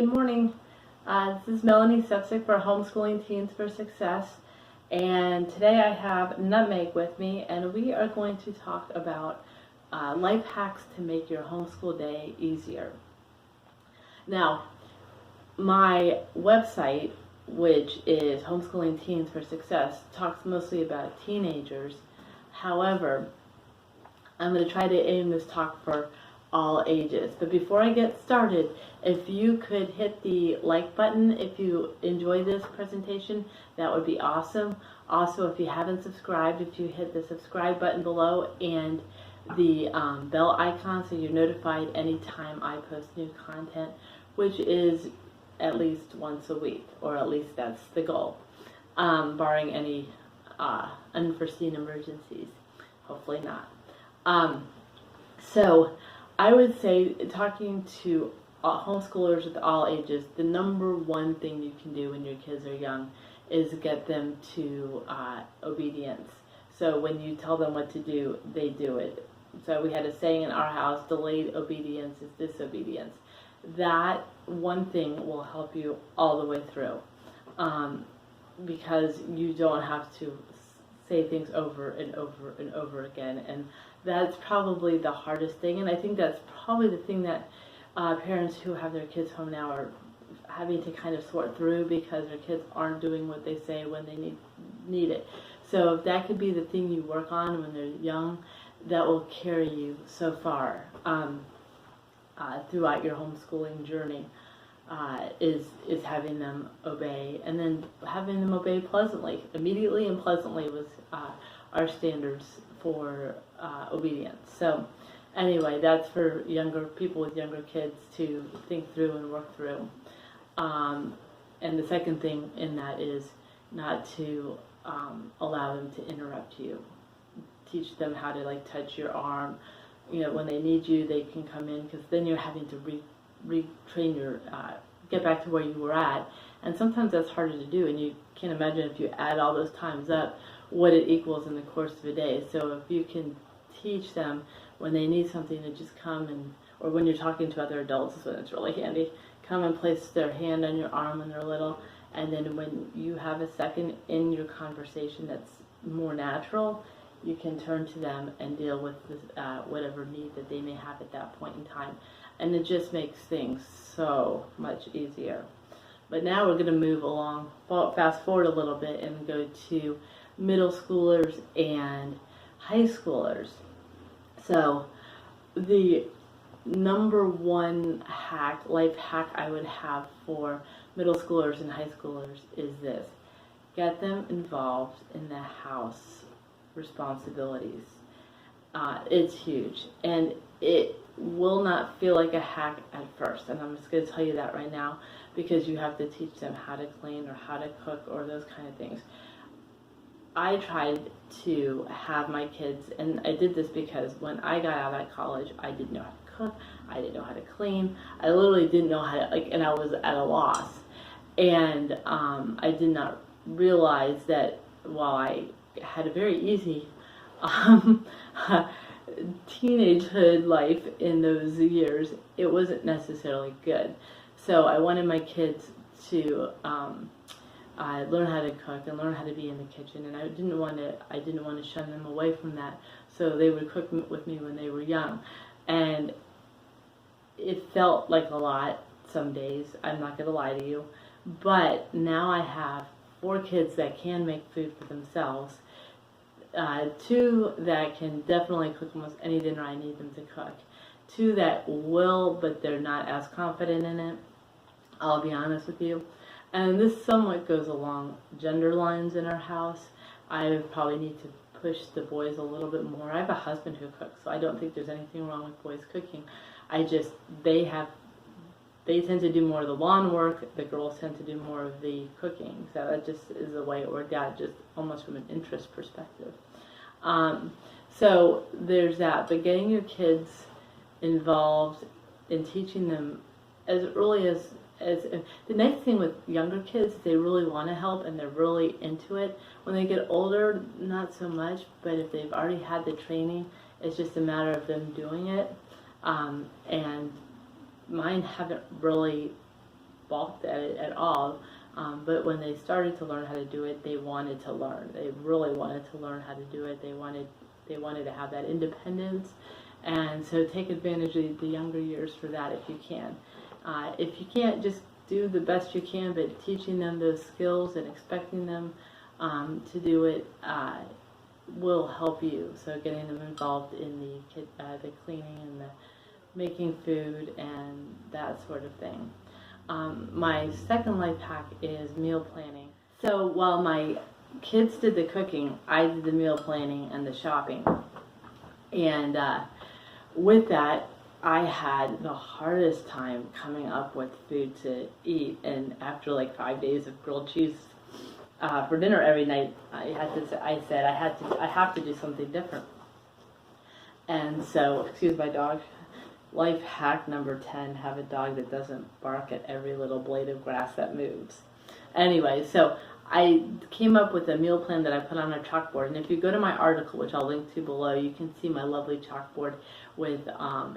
Good morning. This is Melanie Sepsic for Homeschooling Teens for Success, and today I have Nutmeg with me, and we are going to talk about life hacks to make your homeschool day easier. Now, my website, which is Homeschooling Teens for Success, talks mostly about teenagers. However, I'm going to try to aim this talk for all ages. But before I get started, if you could hit the like button if you enjoy this presentation, that would be awesome. Also, if you haven't subscribed, if you hit the subscribe button below and the bell icon so you're notified anytime I post new content, which is at least once a week, or at least that's the goal, barring any unforeseen emergencies. Hopefully not. So I would say, talking to homeschoolers of all ages, the number one thing you can do when your kids are young is get them to obedience. So when you tell them what to do, they do it. So we had a saying in our house, delayed obedience is disobedience. That one thing will help you all the way through, because you don't have to say things over and over and over again, and that's probably the hardest thing. And I think that's probably the thing that parents who have their kids home now are having to kind of sort through, because their kids aren't doing what they say when they need it. So if that could be the thing you work on when they're young, that will carry you so far throughout your homeschooling journey. Is having them obey, and then having them obey pleasantly. Immediately and pleasantly was our standards for obedience. So anyway, that's for younger people with younger kids to think through and work through. And the second thing in that is not to allow them to interrupt you. Teach them how to touch your arm. When they need you, they can come in, because then you're having to retrain your get back to where you were at, and sometimes that's harder to do, and you can't imagine if you add all those times up what it equals in the course of a day. So if you can teach them when they need something to just come and, or when you're talking to other adults, is when it's really handy, come and place their hand on your arm when they're little, and then when you have a second in your conversation that's more natural, you can turn to them and deal with whatever need that they may have at that point in time. And it just makes things so much easier. But now we're going to move along, fast forward a little bit, and go to middle schoolers and high schoolers. So the number one life hack I would have for middle schoolers and high schoolers is this: get them involved in the house responsibilities. It's huge, and it will not feel like a hack at first, and I'm just going to tell you that right now, because you have to teach them how to clean or how to cook or those kind of things. I tried to have my kids, and I did this because when I got out of college, I didn't know how to cook, I didn't know how to clean, I literally didn't know how to, and I was at a loss, and I did not realize that while I had a very easy teenagehood life in those years, it wasn't necessarily good. So I wanted my kids to learn how to cook and learn how to be in the kitchen, and I didn't want to shun them away from that. So they would cook with me when they were young, and it felt like a lot some days, I'm not going to lie to you, but now I have 4 kids that can make food for themselves, 2 that can definitely cook almost any dinner I need them to cook, 2 that will, but they're not as confident in it, I'll be honest with you. And this somewhat goes along gender lines in our house. I probably need to push the boys a little bit more. I have a husband who cooks, so I don't think there's anything wrong with boys cooking. They tend to do more of the lawn work, the girls tend to do more of the cooking. So that just is the way it worked out, just almost from an interest perspective. So there's that, but getting your kids involved in teaching them as early as the nice thing with younger kids, they really want to help and they're really into it. When they get older, not so much, but if they've already had the training, it's just a matter of them doing it. And mine haven't really balked at it at all. But when they started to learn how to do it, they wanted to learn. They really wanted to learn how to do it. They wanted to have that independence, and so take advantage of the younger years for that if you can. If you can't, just do the best you can, but teaching them those skills and expecting them to do it will help you. So getting them involved in the cleaning and the making food and that sort of thing. My second life hack is meal planning. So while my kids did the cooking, I did the meal planning and the shopping. And with that, I had the hardest time coming up with food to eat. And after like 5 days of grilled cheese for dinner every night, I said I have to do something different. And so, excuse my dog. Life hack number 10, have a dog that doesn't bark at every little blade of grass that moves. Anyway, so I came up with a meal plan that I put on a chalkboard. And if you go to my article, which I'll link to below, you can see my lovely chalkboard with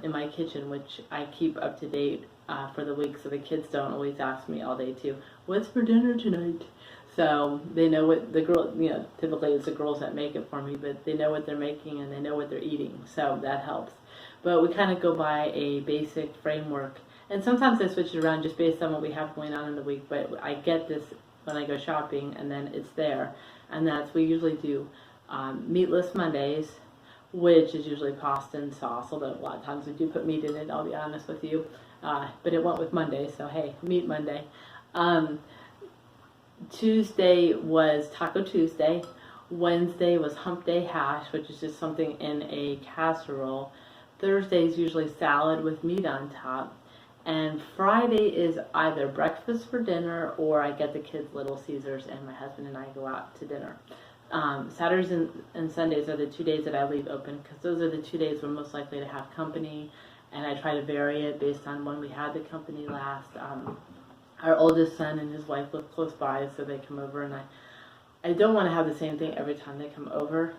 in my kitchen, which I keep up to date for the week, so the kids don't always ask me all day too, what's for dinner tonight? So they know what the girl, typically it's the girls that make it for me, but they know what they're making and they know what they're eating, so that helps. But we kind of go by a basic framework, and sometimes I switch it around just based on what we have going on in the week, but I get this when I go shopping, and then it's there. And we usually do meatless Mondays, which is usually pasta and sauce, although a lot of times we do put meat in it, I'll be honest with you. But it went with Monday, so hey, meat Monday. Tuesday was Taco Tuesday. Wednesday was Hump Day hash, which is just something in a casserole. Thursday is usually salad with meat on top. And Friday is either breakfast for dinner, or I get the kids Little Caesars and my husband and I go out to dinner. Saturdays and Sundays are the 2 days that I leave open, because those are the 2 days we're most likely to have company, and I try to vary it based on when we had the company last. Our oldest son and his wife live close by, so they come over, and I don't want to have the same thing every time they come over,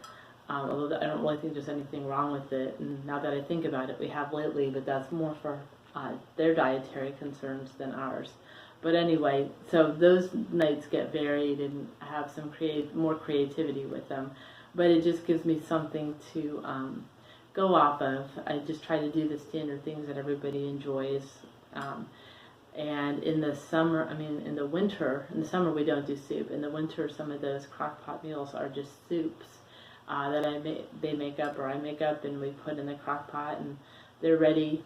although I don't really think there's anything wrong with it. And now that I think about it, we have lately, but that's more for their dietary concerns than ours. But anyway, so those nights get varied and have some more creativity with them. But it just gives me something to go off of. I just try to do the standard things that everybody enjoys. And in the summer, in the summer we don't do soup. In the winter, some of those crock pot meals are just soups that they make up, or I make up, and we put in the crock pot, and they're ready.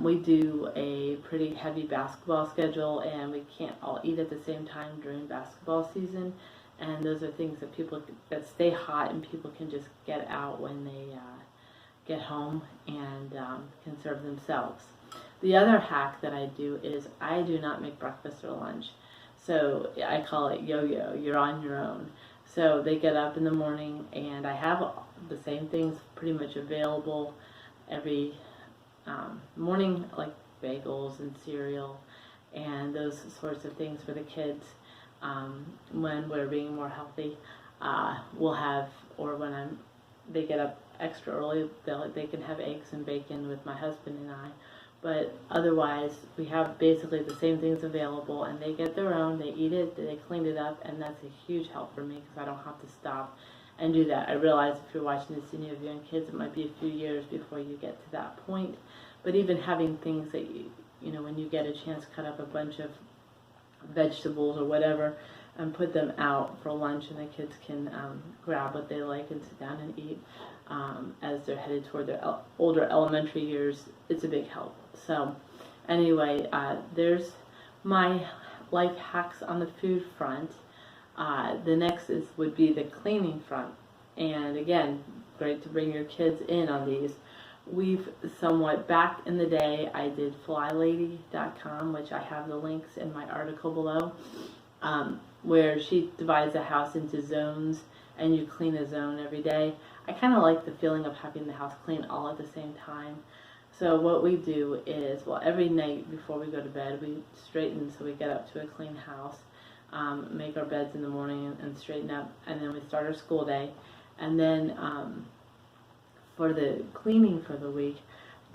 We do a pretty heavy basketball schedule, and we can't all eat at the same time during basketball season. And those are things that stay hot, and people can just get out when they get home and can serve themselves. The other hack that I do is I do not make breakfast or lunch. So I call it yo-yo. You're on your own. So they get up in the morning, and I have the same things pretty much available every morning, like bagels and cereal and those sorts of things for the kids. When we're being more healthy, we'll have, or when they get up extra early, they can have eggs and bacon with my husband and I. But otherwise, we have basically the same things available, and they get their own, they eat it, they clean it up, and that's a huge help for me because I don't have to stop and do that. I realize if you're watching this and you have young kids, it might be a few years before you get to that point. But even having things that when you get a chance, cut up a bunch of vegetables or whatever and put them out for lunch, and the kids can grab what they like and sit down and eat as they're headed toward their older elementary years, it's a big help. So anyway, there's my life hacks on the food front. The next would be the cleaning front. And again, great to bring your kids in on these. We've somewhat, back in the day, I did flylady.com, which I have the links in my article below, where she divides the house into zones, and you clean a zone every day. I kind of like the feeling of having the house clean all at the same time. So what we do is, every night before we go to bed, we straighten, so we get up to a clean house, make our beds in the morning and straighten up, and then we start our school day. And then for the cleaning for the week,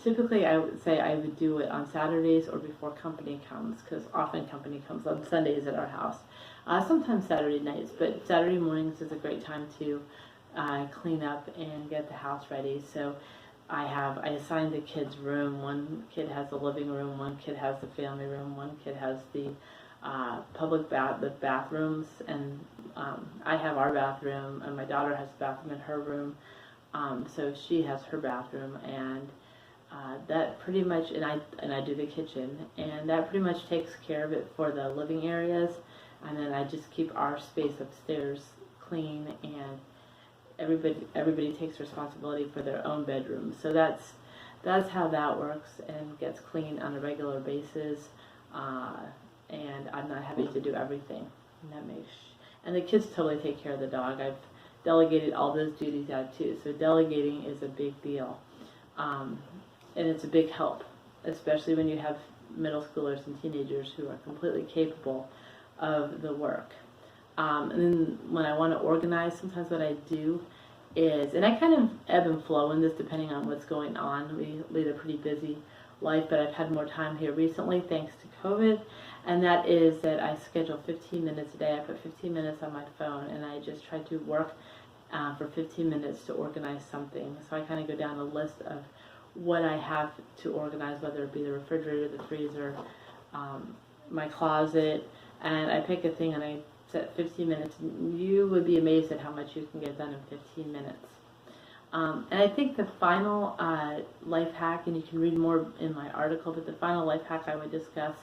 typically I would say I would do it on Saturdays or before company comes, because often company comes on Sundays at our house. Sometimes Saturday nights, but Saturday mornings is a great time to clean up and get the house ready. So I assigned the kids room. One kid has the living room, one kid has the family room, one kid has the the bathrooms, and I have our bathroom, and my daughter has a bathroom in her room. So she has her bathroom, and that pretty much, and I do the kitchen, and that pretty much takes care of it for the living areas. And then I just keep our space upstairs clean, and everybody takes responsibility for their own bedroom. So that's how that works and gets cleaned on a regular basis. And I'm not having to do everything. And the kids totally take care of the dog. I've delegated all those duties out too. So delegating is a big deal, and it's a big help, especially when you have middle schoolers and teenagers who are completely capable of the work. And then when I want to organize, sometimes what I do is, and I kind of ebb and flow in this depending on what's going on. We lead a pretty busy life, but I've had more time here recently thanks to COVID, and that is that I schedule 15 minutes a day. I put 15 minutes on my phone, and I just try to work for 15 minutes to organize something. So I kind of go down a list of what I have to organize, whether it be the refrigerator, the freezer, my closet, and I pick a thing and I set 15 minutes. You would be amazed at how much you can get done in 15 minutes. And I think the final life hack, and you can read more in my article, but the final life hack I would discuss,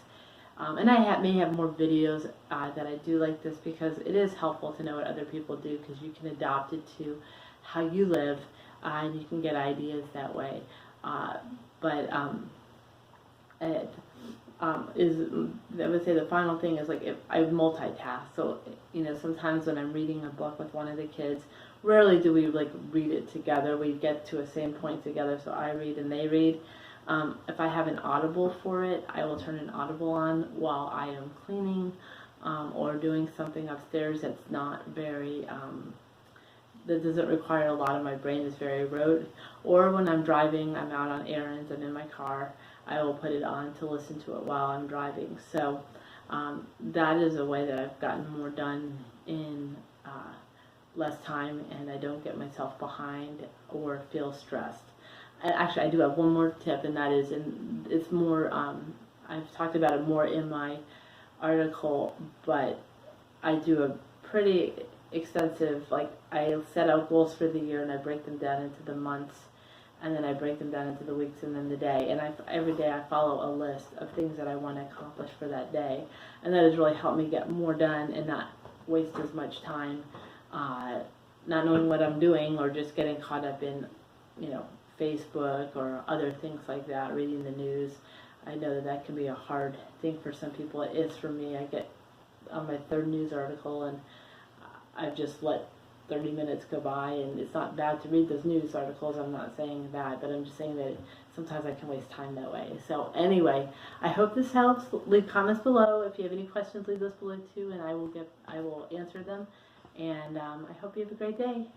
and I may have more videos that I do like this, because it is helpful to know what other people do, because you can adopt it to how you live, and you can get ideas that way. I would say the final thing is, like, if I multitask. So, sometimes when I'm reading a book with one of the kids, rarely do we like read it together. We get to a same point together, so I read and they read. If I have an Audible for it, I will turn an Audible on while I am cleaning or doing something upstairs that's not very that doesn't require a lot of my brain, is very rote. Or when I'm driving, I'm out on errands, I'm in my car, I will put it on to listen to it while I'm driving. So that is a way that I've gotten more done in less time, and I don't get myself behind or feel stressed. And actually, I do have one more tip, and that is, and it's more, I've talked about it more in my article, but I do a pretty extensive, like, I set out goals for the year and I break them down into the months, and then I break them down into the weeks and then the day, and every day I follow a list of things that I want to accomplish for that day, and that has really helped me get more done and not waste as much time not knowing what I'm doing, or just getting caught up in Facebook or other things like that, reading the news. I know that can be a hard thing for some people. It is for me. I get on my third news article, and I've just let 30 minutes go by, and it's not bad to read those news articles. I'm not saying that, but I'm just saying that sometimes I can waste time that way. So anyway, I hope this helps. Leave comments below. If you have any questions, leave those below too, and I will answer them. And I hope you have a great day.